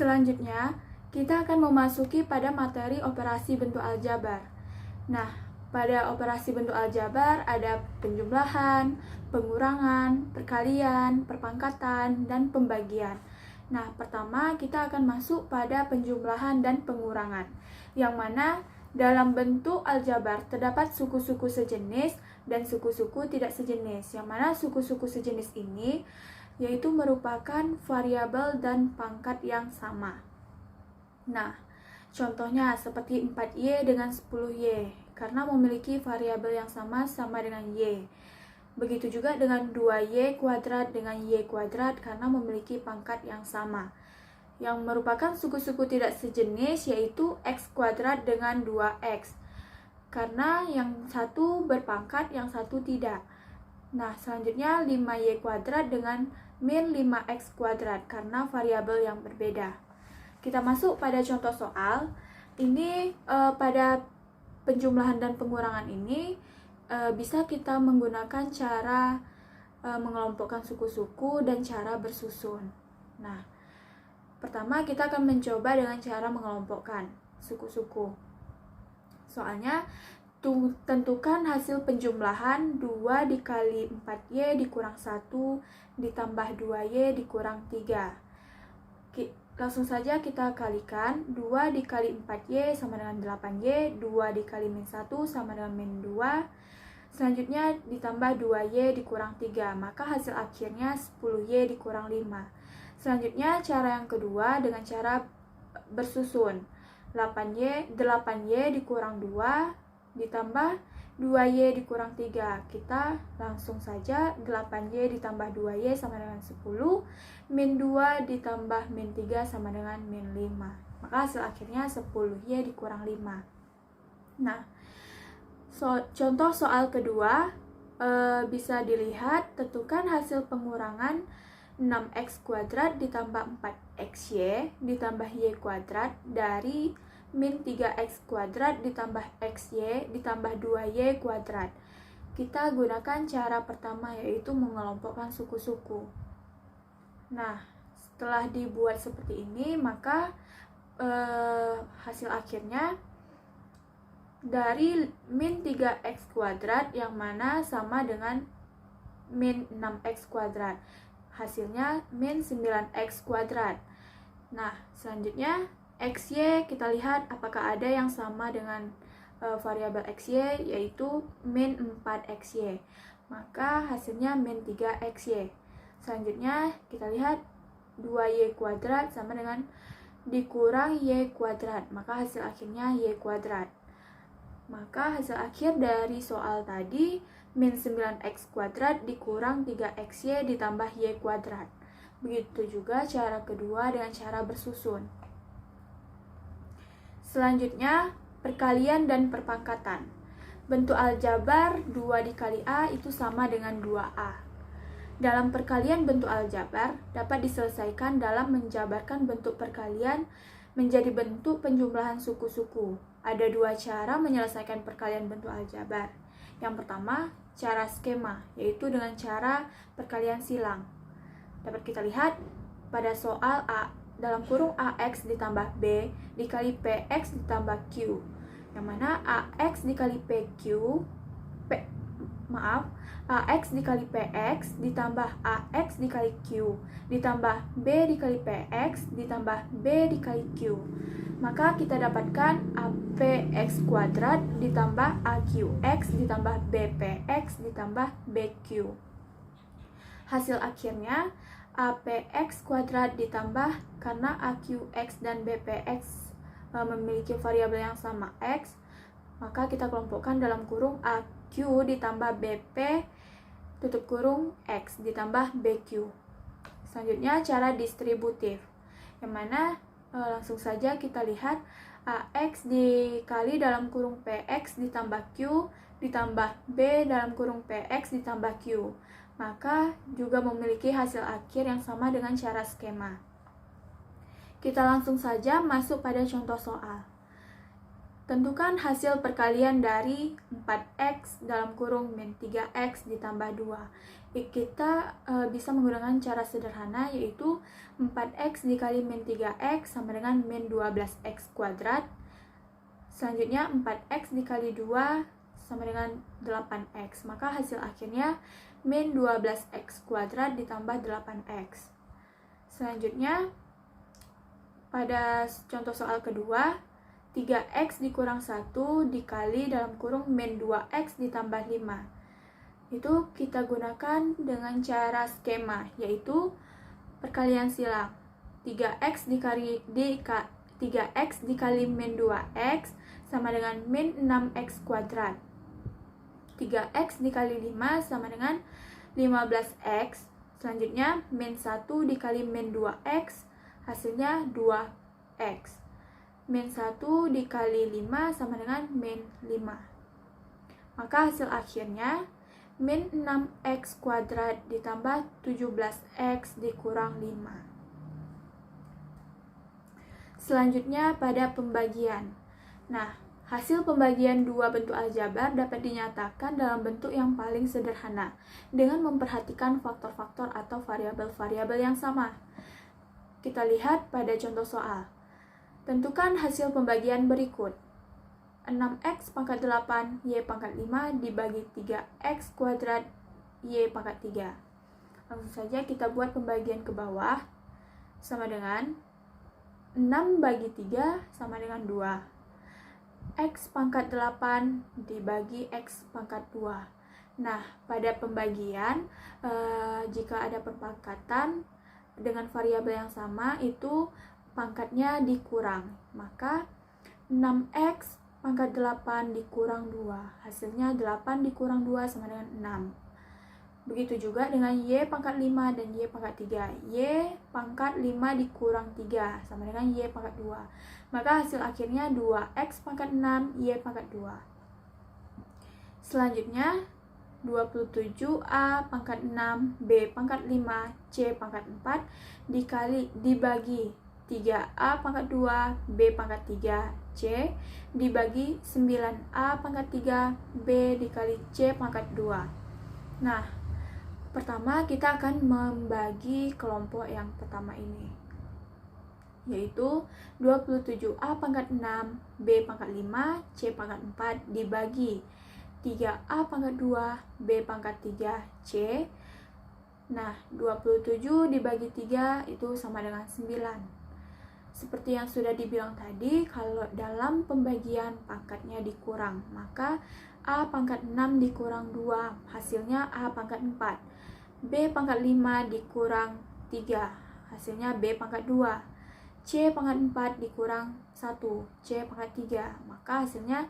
Selanjutnya, kita akan memasuki pada materi operasi bentuk aljabar. Nah, pada operasi bentuk aljabar ada penjumlahan, pengurangan, perkalian, perpangkatan, dan pembagian. Nah, pertama kita akan masuk pada penjumlahan dan pengurangan, yang mana dalam bentuk aljabar terdapat suku-suku sejenis dan suku-suku tidak sejenis, yang mana suku-suku sejenis ini yaitu merupakan variabel dan pangkat yang sama. Nah, contohnya seperti 4Y dengan 10Y, karena memiliki variabel yang sama dengan Y. Begitu juga dengan 2Y kuadrat dengan Y kuadrat, karena memiliki pangkat yang sama. Yang merupakan suku-suku tidak sejenis yaitu X kuadrat dengan 2X, karena yang satu berpangkat, yang satu tidak. Nah, selanjutnya 5Y kuadrat dengan min 5X kuadrat, karena variabel yang berbeda. Kita masuk pada contoh soal. Ini pada penjumlahan dan pengurangan ini bisa kita menggunakan cara mengelompokkan suku-suku dan cara bersusun. Nah, pertama kita akan mencoba dengan cara mengelompokkan suku-suku. Soalnya, tentukan hasil penjumlahan 2 dikali 4Y dikurang 1 ditambah 2Y dikurang 3. Langsung saja kita kalikan. 2 dikali 4Y sama dengan 8Y, 2 dikali min 1 sama dengan min 2. Selanjutnya ditambah 2Y dikurang 3, maka hasil akhirnya 10Y dikurang 5. Selanjutnya cara yang kedua dengan cara bersusun. 8Y dikurang 2 ditambah 2Y dikurang 3. Kita langsung saja 8Y ditambah 2Y sama dengan 10, min 2 ditambah min 3 sama dengan min 5. Maka hasil akhirnya 10Y dikurang 5. Nah, contoh soal kedua bisa dilihat, tentukan hasil pengurangan 6X kuadrat ditambah 4XY ditambah Y kuadrat dari min 3X kuadrat ditambah XY ditambah 2Y kuadrat. Kita gunakan cara pertama, yaitu mengelompokkan suku-suku. Nah, setelah dibuat seperti ini, maka hasil akhirnya dari min 3X kuadrat yang mana sama dengan min 6X kuadrat. Hasilnya min 9X kuadrat. Nah, selanjutnya XY kita lihat apakah ada yang sama dengan variabel XY, yaitu min 4XY. Maka hasilnya min 3XY. Selanjutnya kita lihat 2Y kuadrat sama dengan dikurang Y kuadrat, maka hasil akhirnya Y kuadrat. Maka hasil akhir dari soal tadi min 9X kuadrat dikurang 3XY ditambah Y kuadrat. Begitu juga cara kedua dengan cara bersusun. Selanjutnya, perkalian dan perpangkatan. Bentuk aljabar 2 dikali A itu sama dengan 2A. Dalam perkalian bentuk aljabar dapat diselesaikan dalam menjabarkan bentuk perkalian menjadi bentuk penjumlahan suku-suku. Ada 2 cara menyelesaikan perkalian bentuk aljabar. Yang pertama, cara skema, yaitu dengan cara perkalian silang. Dapat kita lihat pada soal A dalam kurung AX ditambah B dikali PX ditambah Q, yang mana AX dikali AX dikali PX ditambah AX dikali Q ditambah B dikali PX ditambah B dikali Q. Maka kita dapatkan APX kuadrat ditambah AQX ditambah BPX ditambah BQ. Hasil akhirnya APX kuadrat ditambah, karena AQX dan BPX memiliki variabel yang sama X, maka kita kelompokkan dalam kurung AQ ditambah BP tutup kurung X ditambah BQ. Selanjutnya cara distributif, yang mana langsung saja kita lihat AX dikali dalam kurung PX ditambah Q ditambah B dalam kurung PX ditambah Q, maka juga memiliki hasil akhir yang sama dengan cara skema. Kita langsung saja masuk pada contoh soal. Tentukan hasil perkalian dari 4x dalam kurung min 3x ditambah 2. Kita bisa menggunakan cara sederhana, yaitu 4x dikali min 3x sama dengan min 12x kuadrat. Selanjutnya 4x dikali 2 sama dengan 8x. Maka hasil akhirnya min 12x kuadrat ditambah 8x. Selanjutnya pada contoh soal kedua, 3x dikurang 1 dikali dalam kurung min 2x ditambah 5. Itu kita gunakan dengan cara skema, yaitu perkalian silang. 3x dikali min 2x sama dengan min 6x kuadrat. 3x dikali 5 sama dengan 15x. Selanjutnya min 1 dikali min 2x, hasilnya 2x. Min 1 dikali 5 sama dengan min 5. Maka hasil akhirnya min 6x kuadrat ditambah 17x dikurang 5. Selanjutnya pada pembagian. Nah, hasil pembagian dua bentuk aljabar dapat dinyatakan dalam bentuk yang paling sederhana dengan memperhatikan faktor-faktor atau variabel-variabel yang sama. Kita lihat pada contoh soal. Tentukan hasil pembagian berikut. 6x pangkat 8 y pangkat 5 dibagi 3x kuadrat y pangkat 3. Langsung saja kita buat pembagian ke bawah. Sama dengan 6 bagi 3 sama dengan 2. X pangkat 8 dibagi x pangkat 2. Nah, pada pembagian, jika ada perpangkatan dengan variabel yang sama, itu pangkatnya dikurang. Maka 6x pangkat 8 dikurang 2. Hasilnya 8 dikurang 2 sama dengan 6. Begitu juga dengan y pangkat 5 dan y pangkat 3. Y pangkat 5 dikurang 3 sama dengan y pangkat 2. Maka hasil akhirnya 2x pangkat 6 y pangkat 2. Selanjutnya 27a pangkat 6 b pangkat 5 c pangkat 4 dibagi 3a pangkat 2 b pangkat 3 c dibagi 9a pangkat 3 b dikali c pangkat 2. Nah, pertama kita akan membagi kelompok yang pertama ini, yaitu 27a pangkat 6 b pangkat 5 c pangkat 4 dibagi 3a pangkat 2 b pangkat 3 c. Nah, 27 dibagi 3 itu sama dengan 9. Seperti yang sudah dibilang tadi, kalau dalam pembagian pangkatnya dikurang, maka a pangkat 6 dikurang 2, hasilnya a pangkat 4. B pangkat 5 dikurang 3, hasilnya B pangkat 2. C pangkat 4 dikurang 1, C pangkat 3, maka hasilnya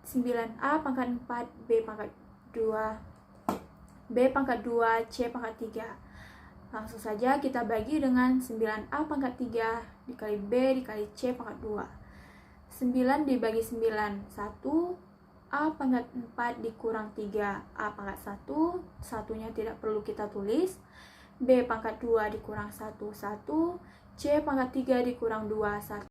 9A pangkat 4, B pangkat 2, B pangkat 2, C pangkat 3. Langsung saja kita bagi dengan 9A pangkat 3 dikali B dikali C pangkat 2. 9 dibagi 9, 1. A pangkat 4 dikurang 3, A pangkat 1, satunya tidak perlu kita tulis. B pangkat 2 dikurang 1, 1. C pangkat 3 dikurang 2, 1.